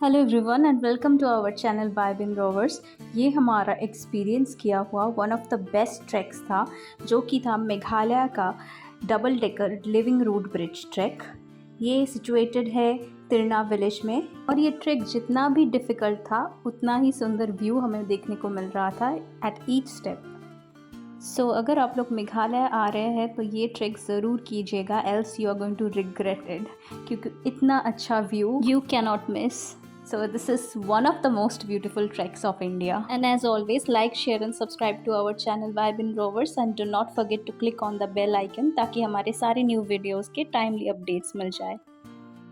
Hello everyone and welcome to our channel by Bin Rovers. ये हमारा experience किया हुआ one of the best tracks था, जो कि था मेघालय का double decker living root bridge track. ये सिचुएटेड है तिरना विलेज में और ये ट्रैक जितना भी डिफ़िकल्ट था उतना ही सुंदर व्यू हमें देखने को मिल रहा था एट ईच स्टेप। सो अगर आप लोग मेघालय आ रहे हैं तो ये ट्रैक ज़रूर कीजिएगा, else you are going to regret it, क्योंकि इतना अच्छा view you cannot miss. So this is one of the most beautiful treks of India. And as always, like, share and subscribe to our channel Vibe in Rovers and do not forget to click on the bell icon ताकि हमारे सारे new videos के timely updates मिल जाए.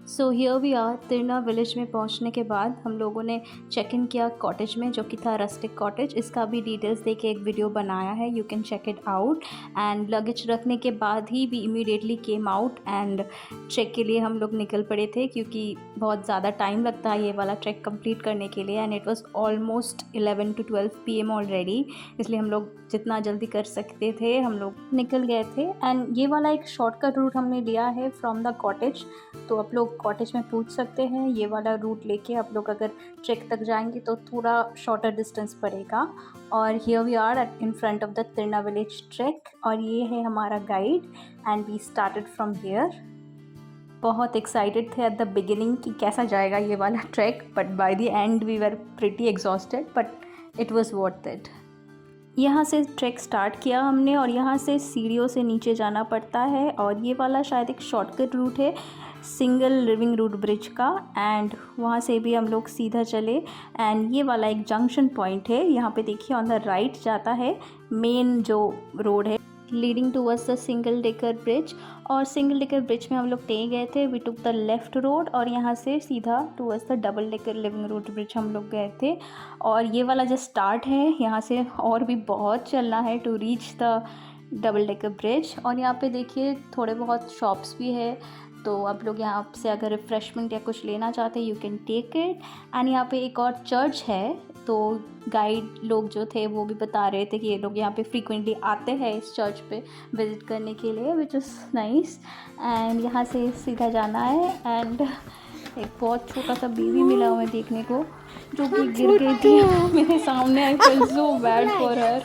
So here we are Tirna village में पहुंचने के बाद हम लोगों ने चेक इन किया कॉटेज में, जो कि था रस्टिक कॉटेज. इसका भी डिटेल्स दे के एक वीडियो बनाया है, you can check it out. And luggage रखने के बाद ही we immediately came out and trek के लिए हम लोग निकल पड़े थे, क्योंकि बहुत ज़्यादा टाइम लगता है ये वाला ट्रैक कंप्लीट करने के लिए. And it was almost 11 to 12 PM already, इसलिए हम लोग जितना जल्दी कर सकते थे हम लोग निकल गए थे. एंड ये वाला एक शॉर्टकट रूट हमने लिया है फ्रॉम द कॉटेज, तो आप लोग कॉटेज में पूछ सकते हैं. ये वाला रूट लेके आप लोग अगर ट्रैक तक जाएंगे तो थोड़ा शॉर्टर डिस्टेंस पड़ेगा. और here we are in front of the Tirna village trek, और ये है हमारा guide and we started from here. बहुत एक्साइटेड थे एट द बिगिनिंग कि कैसा जाएगा ये वाला trek, but by the end we were pretty exhausted, but it was worth it. यहाँ से ट्रैक स्टार्ट किया हमने और यहाँ से सीढ़ियों से नीचे जाना पड़ता है, और ये वाला शायद एक शॉर्टकट रूट है सिंगल लिविंग रूट ब्रिज का. एंड वहाँ से भी हम लोग सीधा चले. एंड ये वाला एक जंक्शन पॉइंट है, यहाँ पे देखिए ऑन द राइट जाता है मेन जो रोड है leading towards the single decker bridge. और सिंगल डेकर ब्रिज में हम लोग नहीं गए थे, we took the left road और यहाँ से सीधा towards the double decker living root bridge हम लोग गए थे. और ये वाला जो स्टार्ट है, यहाँ से और भी बहुत चलना है to reach the double decker bridge. और यहाँ पे देखिए थोड़े बहुत शॉप्स भी है, तो आप लोग यहाँ से अगर रिफ़्रेशमेंट या कुछ लेना चाहते हैं you can take it. And यहाँ पे एक और चर्च है, तो गाइड लोग जो थे वो भी बता रहे थे कि ये लोग यहाँ पे फ्रीक्वेंटली आते हैं इस चर्च पे विज़िट करने के लिए, विच इज़ नाइस. एंड यहाँ से सीधा जाना है. एंड एक बहुत छोटा सा बेबी मिला हमें देखने को, जो कि गिर गई थी मेरे सामने. I feel so bad for her,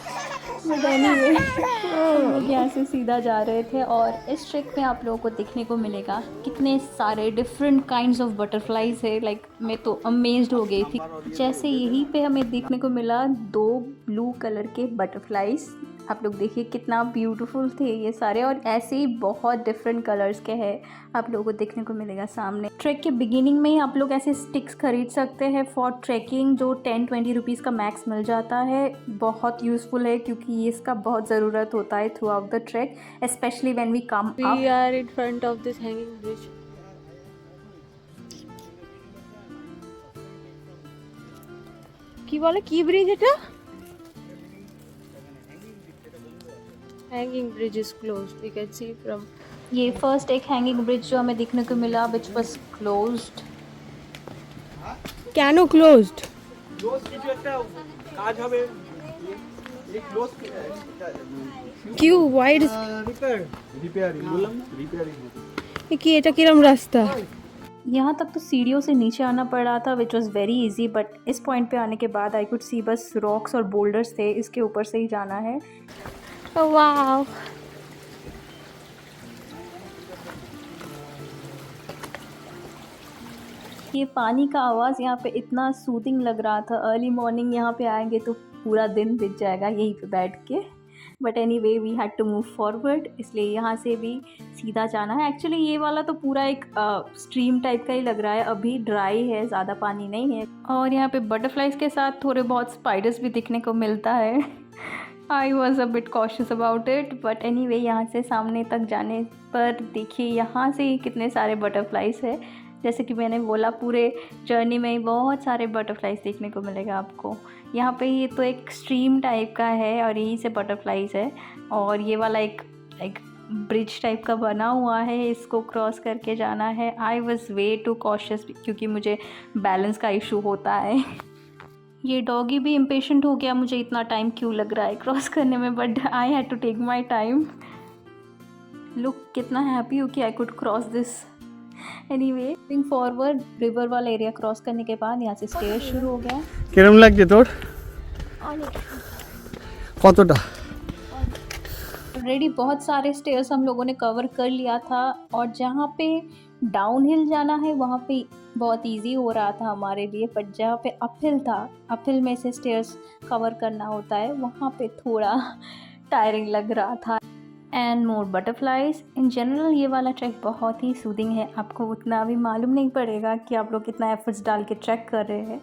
but anyway हम लोग यहाँ से सीधा जा रहे थे. और इस ट्रैक में आप लोगों को देखने को मिलेगा कितने सारे डिफरेंट काइंड्स ऑफ बटरफ्लाइज है. लाइक मैं तो अमेज्ड हो गई थी. जैसे यहीं पे हमें देखने को मिला 2 ब्लू कलर के बटरफ्लाइज. आप लोग देखिए कितना ब्यूटीफुल थे ये सारे, और ऐसे ही बहुत डिफरेंट कलर्स के हैं आप लोगों को देखने को मिलेगा सामने. ट्रैक के बिगिनिंग में ही आप लोग ऐसे स्टिक्स खरीद सकते हैं फॉर ट्रैकिंग, जो 10-20 रुपीज़ का मैक्स मिल जाता है. बहुत यूज़फुल है क्योंकि इसका बहुत ज़रूरत होता है throughout the track, specially when we come up. We are in front of this hanging bridge. কি বলে কি ব্রিজ এটা? Hanging bridge is closed. We can see from ये फर्स्ट एक हैंगिंग ब्रिज जो हमें देखने को मिला विच वॉज क्लोज्ड. কেন closed? ক্লোজ কিছু একটা কাজ হবে এই ক্লোজ क्यों? Why is রিপেয়ারিং বললাম রিপেয়ারিং কি এটা কিরম রাস্তা? यहाँ तक तो सीढ़ियों से नीचे आना पड़ रहा था which was very easy, but इस पॉइंट पे आने के बाद आई कुड सी बस रॉक्स और बोल्डर्स थे, इसके ऊपर से ही जाना है. Oh wow. ये पानी का आवाज़ यहाँ पे इतना सूदिंग लग रहा था. अर्ली मॉर्निंग यहाँ पे आएंगे तो पूरा दिन बीत जाएगा यहीं पे बैठ के. But anyway we had to move forward, इसलिए यहाँ से भी सीधा जाना है. एक्चुअली ये वाला तो पूरा एक स्ट्रीम टाइप का ही लग रहा है, अभी ड्राई है, ज़्यादा पानी नहीं है. और यहाँ पे बटरफ्लाइज के साथ थोड़े बहुत स्पाइडर्स भी दिखने को मिलता है. I was a bit cautious about it, but any way यहाँ से सामने तक जाने पर देखिए यहाँ से ही कितने सारे बटरफ्लाइज है. जैसे कि मैंने बोला पूरे जर्नी में ही बहुत सारे बटरफ्लाइज देखने को मिलेगा आपको. यहाँ पे ये तो एक स्ट्रीम टाइप का है और यहीं से बटरफ्लाइज है. और ये वाला एक ब्रिज टाइप का बना हुआ है, इसको क्रॉस करके जाना है. I was way too cautious क्योंकि मुझे बैलेंस का इशू होता है. ये डॉगी भी इम्पेशेंट हो गया, मुझे इतना टाइम क्यों लग रहा है क्रॉस करने में, but I had to take my time. Look कितना हैप्पी हूँ कि I could cross this anyway moving forward, river वाला एरिया क्रॉस करने के बाद यहाँ से स्टेयर शुरू हो गया। কিরম লাগছে তোর? কতটা? ऑलरेडी बहुत सारे स्टेयर्स हम लोगों ने कवर कर लिया था और जहाँ पे डाउनहिल जाना है वहाँ पे बहुत इजी हो रहा था हमारे लिए, बट जहाँ पे अपहिल था, अपहिल में से स्टेयर्स कवर करना होता है, वहाँ पे थोड़ा टायरिंग लग रहा था। And more butterflies. In general ये वाला ट्रैक बहुत ही सूदिंग है, आपको उतना भी मालूम नहीं पड़ेगा कि आप लोग कितना एफर्ट्स डाल के ट्रैक कर रहे हैं।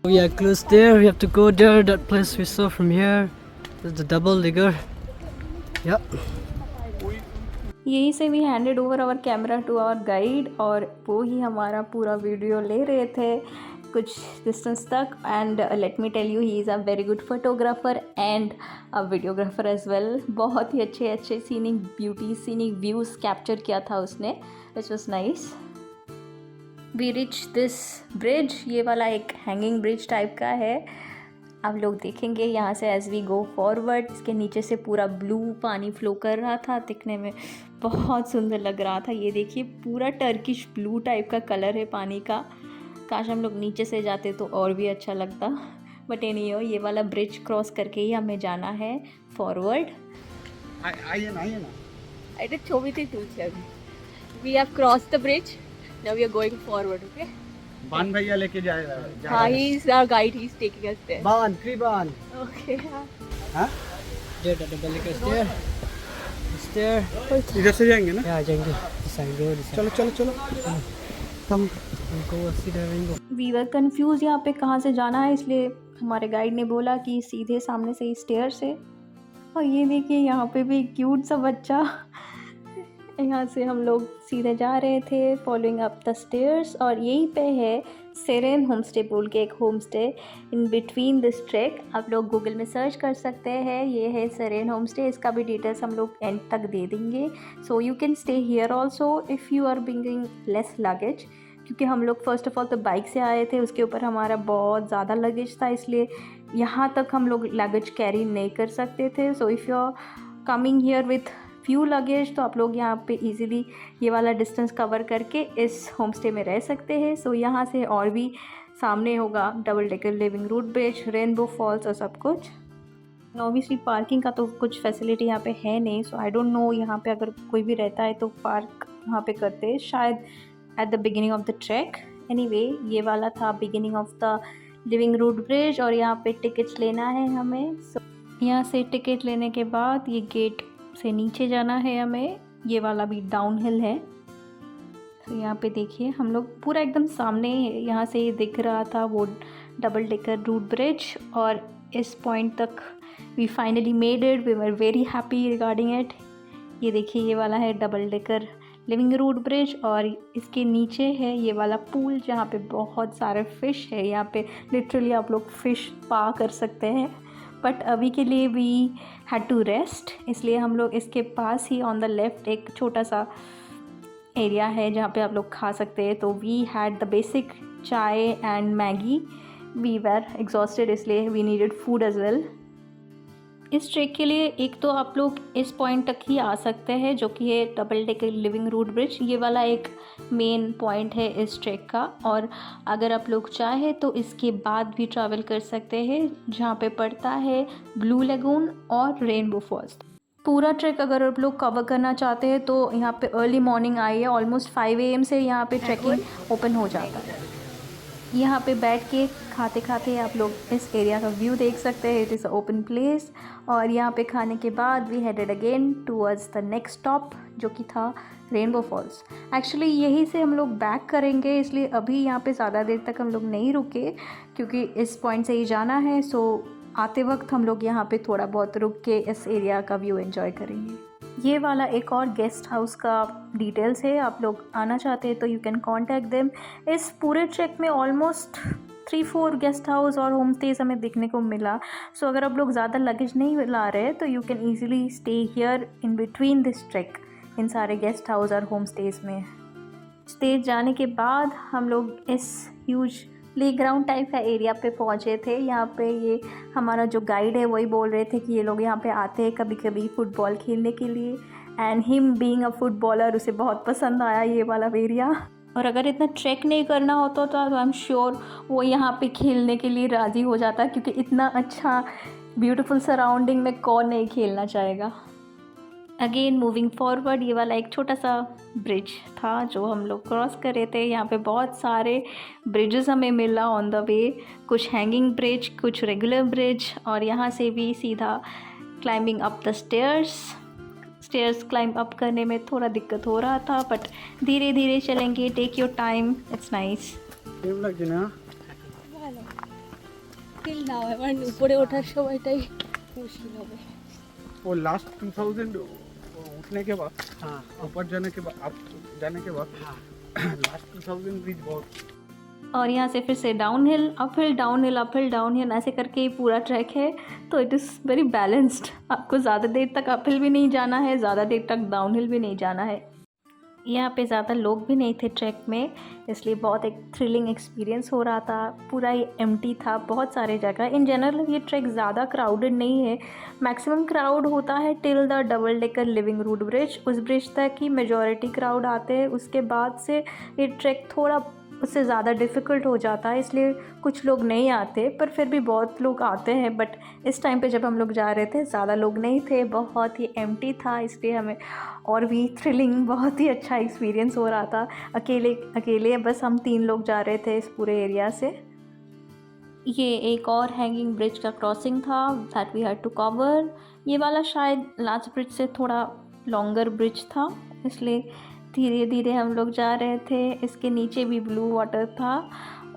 We are close there. We have to go there. That place we saw from here. There's the double digger. Yep. यही से we handed over our camera to our guide और वो ही हमारा पूरा वीडियो ले रहे थे कुछ डिस्टेंस तक। And let me tell you, he is a very good photographer and a videographer as well. बहुत ही अच्छे अच्छे scenic beauty, scenic views capture किया था उसने, which was nice. We reach this bridge, ये वाला एक हैंगिंग ब्रिज टाइप का है, आप लोग देखेंगे यहाँ से एज वी गो फॉरवर्ड। इसके नीचे से पूरा ब्लू पानी फ्लो कर रहा था, दिखने में बहुत सुंदर लग रहा था। ये देखिए पूरा टर्किश ब्लू टाइप का कलर है पानी का, काश हम लोग नीचे से जाते तो और भी अच्छा लगता। बट एनीवे ये वाला ब्रिज क्रॉस करके ही हमें जाना है फॉरवर्ड। आइए ना। এটা ছবিতেই তুলছি আমি। We have crossed the bridge. Now we are going forward, okay? बान भैया लेके जाएगा। हाँ, he is our guide. He is taking us there. बान, बान। Okay. हाँ? There, the double digger is there. It's there. इधर से जाएंगे ना? Yeah, जाएंगे. This side, go this side. चलो। हम Go see the rainbow. We were confused यहाँ पे कहाँ से जाना है, इसलिए हमारे गाइड ने बोला कि सीधे सामने से ही स्टेयर से। और ये देखिए यहाँ पे भी क्यूट सा बच्चा यहाँ से हम लोग सीधे जा रहे थे फॉलोइंग अप द स्टेयर्स। और यहीं पे है सेरेन होम स्टे बोल के एक home stay in between this track, आप लोग गूगल में सर्च कर सकते हैं। ये है सेरेन होम स्टे, इसका भी डिटेल्स हम लोग एंड तक दे देंगे। So you can stay here also if you are bringing less luggage, क्योंकि हम लोग फर्स्ट ऑफ ऑल तो बाइक से आए थे, उसके ऊपर हमारा बहुत ज़्यादा लगेज था, इसलिए यहाँ तक हम लोग लगेज कैरी नहीं कर सकते थे। So if you are coming here with few luggage तो आप लोग यहाँ पे इजीली ये वाला डिस्टेंस कवर करके इस होम स्टे में रह सकते हैं। सो यहाँ से और भी सामने होगा double decker living root bridge, rainbow falls और सब कुछ। ऑब्वियसली पार्किंग का तो कुछ फैसिलिटी यहाँ पे है नहीं, सो आई डोंट नो यहाँ पे अगर कोई भी रहता है तो पार्क वहाँ पे करते हैं शायद at the beginning of the track. Anyway ये वाला था beginning of the living root bridge और यहाँ पे टिकट्स लेना है हमें। सो यहाँ से टिकट लेने के बाद ये गेट से नीचे जाना है हमें, ये वाला भी डाउन हिल है। तो यहाँ पे देखिए हम लोग पूरा एकदम सामने यहाँ से ये दिख रहा था वो डबल डेकर रूट ब्रिज और इस पॉइंट तक we finally made it, we were very happy regarding it. ये देखिए ये वाला है double decker living root bridge और इसके नीचे है ये वाला पूल जहाँ पे बहुत सारे फ़िश है। यहाँ पे लिटरली आप लोग फ़िश पा कर सकते हैं, बट अभी के लिए वी हैड टू रेस्ट, इसलिए हम लोग इसके पास ही ऑन द लेफ़्ट एक छोटा सा एरिया है जहाँ पे आप लोग खा सकते हैं। तो we had the basic chai and Maggi, we were exhausted इसलिए we needed food as well. इस ट्रैक के लिए एक तो आप लोग इस पॉइंट तक ही आ सकते हैं जो कि है double decker living root bridge, ये वाला एक मेन पॉइंट है इस ट्रैक का। और अगर आप लोग चाहे तो इसके बाद भी ट्रैवल कर सकते हैं जहाँ पे पड़ता है ब्लू लगून और रेनबो फॉल्स। पूरा ट्रैक अगर आप लोग कवर करना चाहते हैं तो यहाँ पे अर्ली मॉर्निंग आइए, ऑलमोस्ट 5 AM से यहाँ पे ट्रैकिंग ओपन हो जाता है। यहाँ पे बैठ के खाते खाते आप लोग इस एरिया का व्यू देख सकते हैं, it is a open place. और यहाँ पे खाने के बाद we headed again towards the next stop जो कि था रेनबो फॉल्स। एक्चुअली यहीं से हम लोग बैक करेंगे, इसलिए अभी यहाँ पे ज़्यादा देर तक हम लोग नहीं रुके क्योंकि इस पॉइंट से ही जाना है। सो आते वक्त हम लोग यहाँ पे थोड़ा बहुत रुक के इस एरिया का व्यू एंजॉय करेंगे। ये वाला एक और गेस्ट हाउस का डिटेल्स है, आप लोग आना चाहते हैं तो यू कैन कॉन्टैक्ट देम। इस पूरे ट्रैक में ऑलमोस्ट 3-4 गेस्ट हाउस और होम स्टेज हमें देखने को मिला। सो अगर आप लोग ज़्यादा लगेज नहीं ला रहे तो you can easily stay here in between this trek, इन सारे गेस्ट हाउस और होम स्टेज में। स्टेज जाने के बाद हम लोग इस ह्यूज प्लेग्राउंड टाइप का एरिया पे पहुँचे थे। यहाँ पे ये हमारा जो गाइड है वही बोल रहे थे कि ये लोग यहाँ पे आते हैं कभी कभी फुटबॉल खेलने के लिए। And him being a footballer उसे बहुत पसंद आया ये वाला एरिया। और अगर इतना ट्रैक नहीं करना होता तो आई एम श्योर वो यहाँ पे खेलने के लिए राज़ी हो जाता, क्योंकि इतना अच्छा ब्यूटीफुल सराउंडिंग में कौन नहीं खेलना चाहेगा। अगेन मूविंग फॉरवर्ड, ये वाला एक छोटा सा ब्रिज था जो हम लोग क्रॉस कर रहे थे। यहाँ पे बहुत सारे ब्रिजेस हमें मिला ऑन द वे, कुछ हैंगिंग ब्रिज, कुछ रेगुलर ब्रिज, और यहाँ से भी सीधा climbing up the stairs climb up करने में थोड़ा दिक्कत हो रहा था, बट धीरे धीरे चलेंगे, take your time, it's nice. কেমন লাগছে না? ভালো ফিল নাও, এবার উপরে ওঠার সময়টাই মুশকিল হবে। वो लास्ट 2000 उठने के बाद, हाँ, ऊपर जाने के बाद, आप जाने के बाद, हाँ, लास्ट 2000 ब्रिज बहुत। और यहाँ से फिर से downhill uphill downhill uphill downhill ऐसे करके ही पूरा ट्रैक है। तो इट इज़ वेरी बैलेंस्ड, आपको ज़्यादा देर तक अपहिल भी नहीं जाना है, ज़्यादा देर तक डाउनहिल भी नहीं जाना है। यहाँ पे ज़्यादा लोग भी नहीं थे ट्रैक में, इसलिए बहुत एक थ्रिलिंग एक्सपीरियंस हो रहा था। पूरा ही एम्प्टी था बहुत सारे जगह। इन जनरल ये ट्रैक ज़्यादा क्राउडेड नहीं है, मैक्सिमम क्राउड होता है till the double decker living root bridge, उस ब्रिज तक ही मेजॉरिटी क्राउड आते हैं। उसके बाद से ये ट्रैक थोड़ा उससे ज़्यादा डिफ़िकल्ट हो जाता है, इसलिए कुछ लोग नहीं आते, पर फिर भी बहुत लोग आते हैं। बट इस टाइम पे जब हम लोग जा रहे थे ज़्यादा लोग नहीं थे, बहुत ही एम्प्टी था, इसलिए हमें और भी थ्रिलिंग, बहुत ही अच्छा एक्सपीरियंस हो रहा था। अकेले बस हम 3 लोग जा रहे थे इस पूरे एरिया से। ये एक और हैंगिंग ब्रिज का क्रॉसिंग था that we had to cover. ये वाला शायद लास्ट ब्रिज से थोड़ा लॉन्गर ब्रिज था, इसलिए धीरे धीरे हम लोग जा रहे थे। इसके नीचे भी ब्लू वाटर था,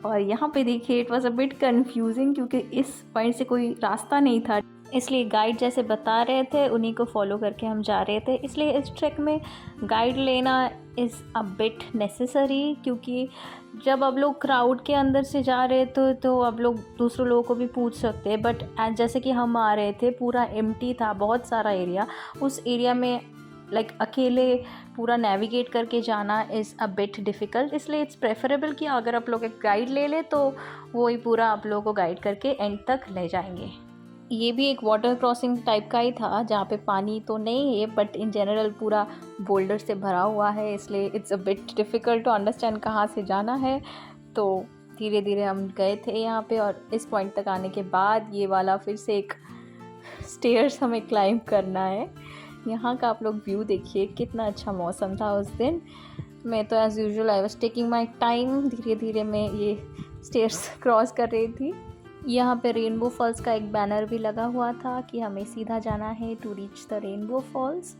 और यहाँ पे देखिए it was a bit confusing, क्योंकि इस पॉइंट से कोई रास्ता नहीं था, इसलिए गाइड जैसे बता रहे थे उन्हीं को फॉलो करके हम जा रहे थे। इसलिए इस ट्रैक में गाइड लेना इज़ अ बिट नेसेसरी, क्योंकि जब आप लोग क्राउड के अंदर से जा रहे थे तो आप लोग दूसरों लोगों को भी पूछ सकते हैं, बट जैसे कि हम आ रहे थे पूरा एम्प्टी था, बहुत सारा एरिया, उस एरिया में लाइक अकेले पूरा नेविगेट करके जाना इज़ अ बिट डिफ़िकल्ट। इसलिए इट्स प्रेफरेबल कि अगर आप लोग एक गाइड ले ले तो वो ही पूरा आप लोगों को गाइड करके एंड तक ले जाएंगे। ये भी एक वाटर क्रॉसिंग टाइप का ही था, जहाँ पे पानी तो नहीं है, बट इन जनरल पूरा बोल्डर से भरा हुआ है, इसलिए it's a bit difficult to understand कहाँ से जाना है। तो धीरे धीरे हम गए थे यहाँ पे, और इस पॉइंट तक आने के बाद ये वाला फिर से एक स्टेयर्स हमें क्लाइंब करना है। यहाँ का आप लोग व्यू देखिए, कितना अच्छा मौसम था उस दिन। मैं तो as usual I was taking my time, धीरे धीरे मैं ये स्टेयर्स क्रॉस कर रही थी। यहाँ पे रेनबो फॉल्स का एक बैनर भी लगा हुआ था कि हमें सीधा जाना है to reach the rainbow falls,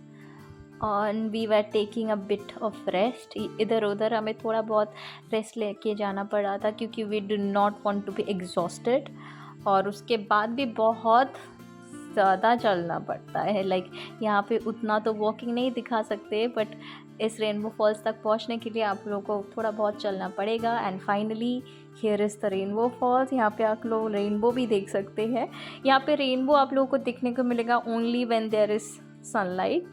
और we were taking a bit of rest. इधर उधर हमें थोड़ा बहुत रेस्ट लेके जाना पड़ा था, क्योंकि we do not want to be exhausted, और उसके बाद भी बहुत ज़्यादा चलना पड़ता है। लाइक यहाँ पे उतना तो वॉकिंग नहीं दिखा सकते, बट इस रेनबो फॉल्स तक पहुँचने के लिए आप लोगों को थोड़ा बहुत चलना पड़ेगा। And finally here is the rainbow falls. यहाँ पे आप लोग रेनबो भी देख सकते हैं। यहाँ पे रेनबो आप लोगों को दिखने को मिलेगा only when there is sunlight,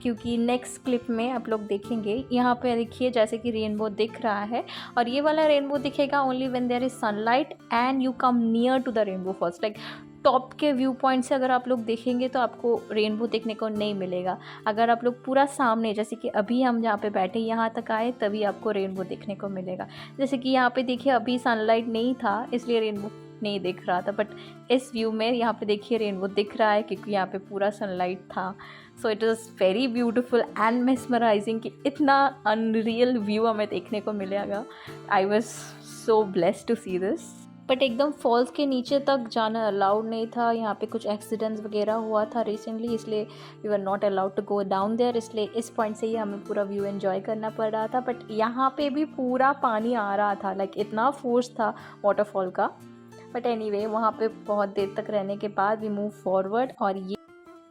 क्योंकि नेक्स्ट क्लिप में आप लोग देखेंगे। यहाँ पे देखिए जैसे कि रेनबो दिख रहा है, और ये वाला रेनबो दिखेगा only when there is sunlight and you come near to the rainbow falls. Like top के व्यू पॉइंट से अगर आप लोग देखेंगे तो आपको रेनबो देखने को नहीं मिलेगा। अगर आप लोग पूरा सामने, जैसे कि अभी हम जहाँ पे बैठे यहाँ तक आए, तभी आपको रेनबो देखने को मिलेगा। जैसे कि यहाँ पे देखिए अभी सनलाइट नहीं था, इसलिए रेनबो नहीं दिख रहा था, बट इस व्यू में यहाँ पे देखिए रेनबो दिख रहा है, क्योंकि यहाँ पे पूरा सनलाइट था। So it is very beautiful and mesmerising कि इतना अनरियल व्यू हमें देखने को मिलेगा। I was so blessed to see this. But एकदम फॉल्स के नीचे तक जाना अलाउड नहीं था, यहाँ पे कुछ एक्सीडेंट्स वगैरह हुआ था रिसेंटली, इसलिए we were not allowed to go down there. इसलिए इस पॉइंट से ही हमें पूरा व्यू एंजॉय करना पड़ रहा था। बट यहाँ पे भी पूरा पानी आ रहा था, लाइक इतना फोर्स था वाटरफॉल का। बट एनीवे वहाँ पे बहुत देर तक रहने के बाद वी मूव फॉरवर्ड, और ये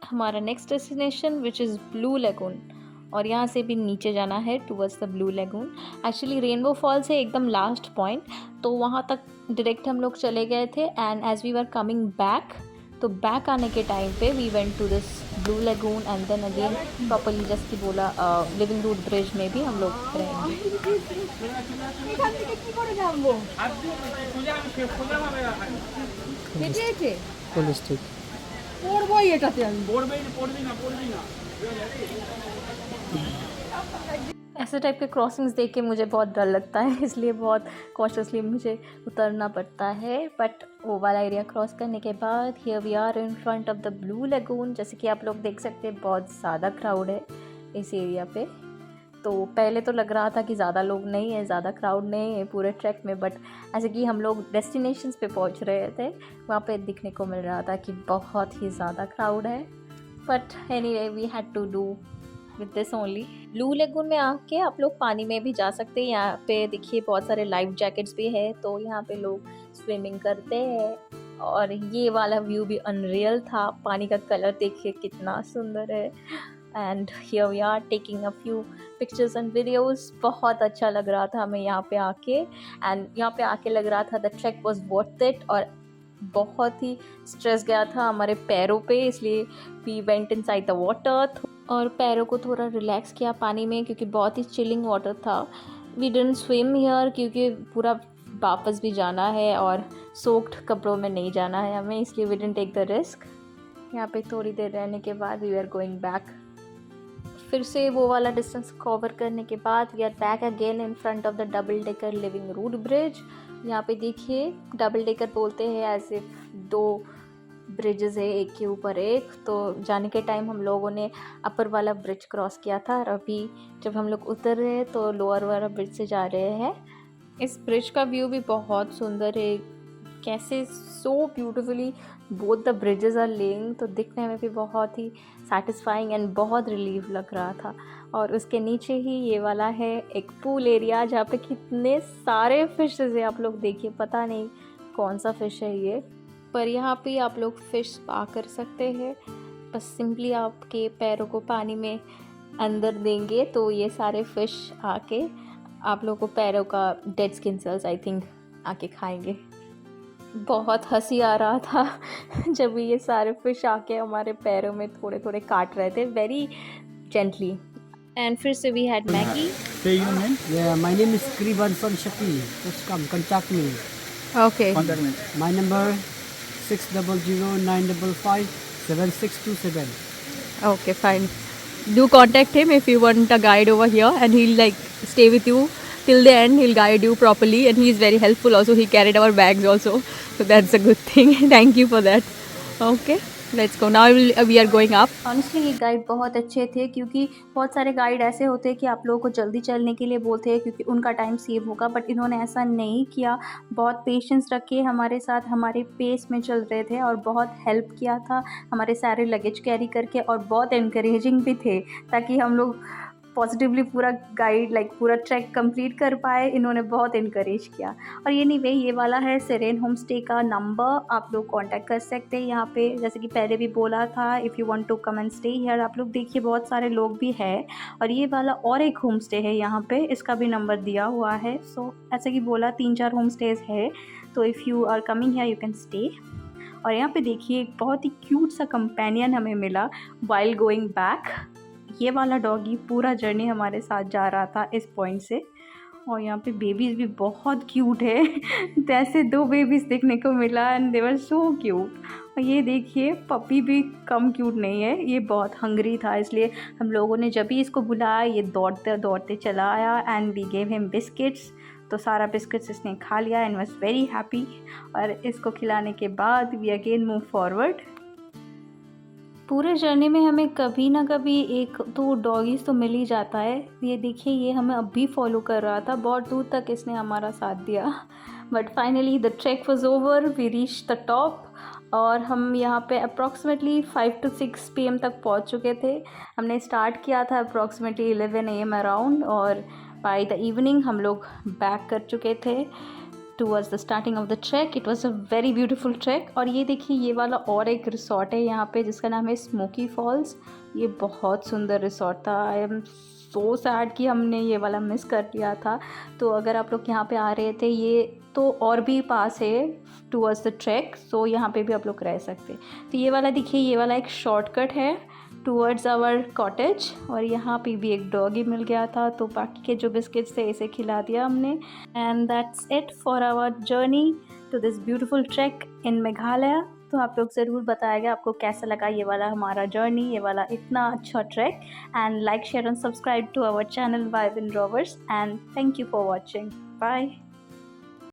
हमारा next destination which is blue lagoon, और यहाँ से भी नीचे जाना है towards the blue lagoon. Actually rainbow falls है एकदम लास्ट पॉइंट, तो वहाँ तक डायरेक्ट हम लोग चले गए थे। And as we were coming back, तो बैक आने के टाइम पे we went to this blue lagoon, and then again properly just की बोला लिविंग रूट ब्रिज में भी हम लोग रहेंगे। Holistic. পড়বি না। ऐसे टाइप के क्रॉसिंग्स देख के मुझे बहुत डर लगता है, इसलिए बहुत कॉशियसली मुझे उतरना पड़ता है। बट वो वाला एरिया क्रॉस करने के बाद here we are in front of the blue lagoon. जैसे कि आप लोग देख सकते हैं बहुत ज़्यादा क्राउड है इस एरिया पे। तो पहले तो लग रहा था कि ज़्यादा लोग नहीं है, ज़्यादा क्राउड नहीं है पूरे ट्रैक में, बट ऐसे कि हम लोग डेस्टिनेशंस पे पहुंच रहे थे वहाँ पे दिखने को मिल रहा था कि बहुत ही ज़्यादा क्राउड है। But anyway we had to do with this only. Blue lagoon में आके आप लोग पानी में भी जा सकते हैं। यहाँ पे देखिए बहुत सारे लाइफ जैकेट्स भी है, तो यहाँ पे लोग स्विमिंग करते हैं। और ये वाला व्यू भी अनरियल था, पानी का कलर देखिए कितना सुंदर है। And here we are taking a few pictures and videos. बहुत अच्छा लग रहा था हमें यहाँ पे आके, एंड यहाँ पे आके लग रहा था the track was worth it. और बहुत ही स्ट्रेस गया था हमारे पैरों पे, इसलिए we went inside the water और पैरों को थोड़ा रिलैक्स किया पानी में, क्योंकि बहुत ही चिलिंग वाटर था। वी डिडंट स्विम हियर क्योंकि पूरा वापस भी जाना है और सोक्ड कपड़ों में नहीं जाना है हमें, इसलिए we didn't take the risk. यहाँ पे थोड़ी देर रहने के बाद वी आर गोइंग बैक। फिर से वो वाला डिस्टेंस कवर करने के बाद we are back again in front of the double decker living root bridge. यहाँ पे देखिए डबल डेकर बोलते हैं एज इफ 2 ब्रिजेज़ है एक के ऊपर एक। तो जाने के टाइम हम लोगों ने अपर वाला ब्रिज क्रॉस किया था, और अभी जब हम लोग उतर रहे हैं तो लोअर वाला ब्रिज से जा रहे हैं। इस ब्रिज का व्यू भी बहुत सुंदर है, कैसे so beautifully both the bridges are laying, तो दिखने में भी बहुत ही सेटिस्फाइंग एंड बहुत रिलीफ लग रहा था। और उसके नीचे ही ये वाला है एक पूल एरिया, जहाँ पे कितने सारे फिशेस है। आप लोग देखिए, पता नहीं कौन सा फ़िश है ये, पर यहाँ पे आप लोग फ़िश स्पा कर सकते हैं। बस सिंपली आपके पैरों को पानी में अंदर देंगे तो ये सारे फ़िश आके आप लोग को पैरों का dead skin cells I think आके खाएंगे। बहुत हंसी आ रहा था जब ये सारे फिश आके हमारे पैरों में थोड़े थोड़े काट रहे थे, वेरी जेंटली। एंड फिर से we had Maggi. Say your name. Yeah, my name is Kribanson Shaki. Just come, contact me. Okay. Contact me. My number 600-955-7627. Okay, fine. Do contact him if you want a guide over here, and he'll like stay with you till the end. He'll guide you properly, and he is very helpful also. He carried our bags also, so that's a good thing. Thank you for that. Okay, let's go. Now we are going up. Honestly ये guide बहुत अच्छे थे, क्योंकि बहुत सारे guide ऐसे होते हैं कि आप लोगों को जल्दी चलने के लिए बोलते हैं क्योंकि उनका टाइम सेव होगा, बट इन्होंने ऐसा नहीं किया। बहुत पेशेंस रखे हमारे साथ, हमारे पेस में चल रहे थे और बहुत हेल्प किया था हमारे सारे लगेज कैरी करके, और बहुत इनकरेजिंग भी थे ताकि हम लोग पॉजिटिवली पूरा गाइड पूरा ट्रैक कंप्लीट कर पाए। इन्होंने बहुत इनकरेज किया। और ये नहीं वे ये वाला है सेरेन होम स्टे का नंबर, आप लोग कांटेक्ट कर सकते हैं यहाँ पे। जैसे कि पहले भी बोला था, if you want to come and stay here. आप लोग देखिए बहुत सारे लोग भी हैं, और ये वाला और एक होम स्टे है यहाँ पे, इसका भी नंबर दिया हुआ है। सो ऐसे कि बोला 3-4 होम स्टेज है, तो if you are coming here you can stay. और यहाँ पे देखिए एक बहुत ही क्यूट सा कंपेनियन हमें मिला वाइल गोइंग बैक। ये वाला डॉगी पूरा जर्नी हमारे साथ जा रहा था इस पॉइंट से। और यहाँ पे बेबीज़ भी बहुत क्यूट है तो ऐसे 2 बेबीज़ देखने को मिला and they were so cute. और ये देखिए पपी भी कम क्यूट नहीं है, ये बहुत हंग्री था, इसलिए हम लोगों ने जब भी इसको बुलाया ये दौड़ते दौड़ते चला आया and we gave him biscuits. तो सारा बिस्किट्स इसने खा लिया एंड वाज वेरी हैप्पी। और इसको खिलाने के बाद वी अगेन मूव फॉरवर्ड। पूरे जर्नी में हमें कभी ना कभी 1-2 डॉगीज़ तो मिल ही जाता है। ये देखिए ये हमें अब भी फॉलो कर रहा था, बहुत दूर तक इसने हमारा साथ दिया। But finally the track was over, we reach the top. और हम यहाँ पे अप्रॉक्सीमेटली 5 to 6 PM तक पहुँच चुके थे। हमने स्टार्ट किया था अप्रॉक्सीमेटली 11 AM अराउंड, और बाय द इवनिंग हम लोग बैक कर चुके थे towards the starting of the track. It was a very beautiful track. और ये देखिए ये वाला और एक रिसोर्ट है यहाँ पे जिसका नाम है स्मोकी फॉल्स। ये बहुत सुंदर रिसोर्ट था। आई एम सो सैड कि हमने ये वाला मिस कर दिया था। तो अगर आप लोग यहाँ पे आ रहे थे, ये तो और भी पास है टूवर्ड्स द ट्रैक, सो यहाँ पे भी आप लोग रह सकते। तो ये वाला देखिए ये वाला एक शॉर्टकट है टूवर्ड्स आवर कॉटेज। और यहाँ पे भी एक डॉगी मिल गया था, तो बाकी के जो बिस्किट्स थे इसे खिला दिया हमने। And that's it for our journey to this beautiful track in Meghalaya. तो आप लोग ज़रूर बताएगा आपको कैसा लगा ये वाला हमारा जर्नी, ये वाला इतना अच्छा track. And like share and subscribe to our channel vibe in rovers, and thank you for watching. Bye.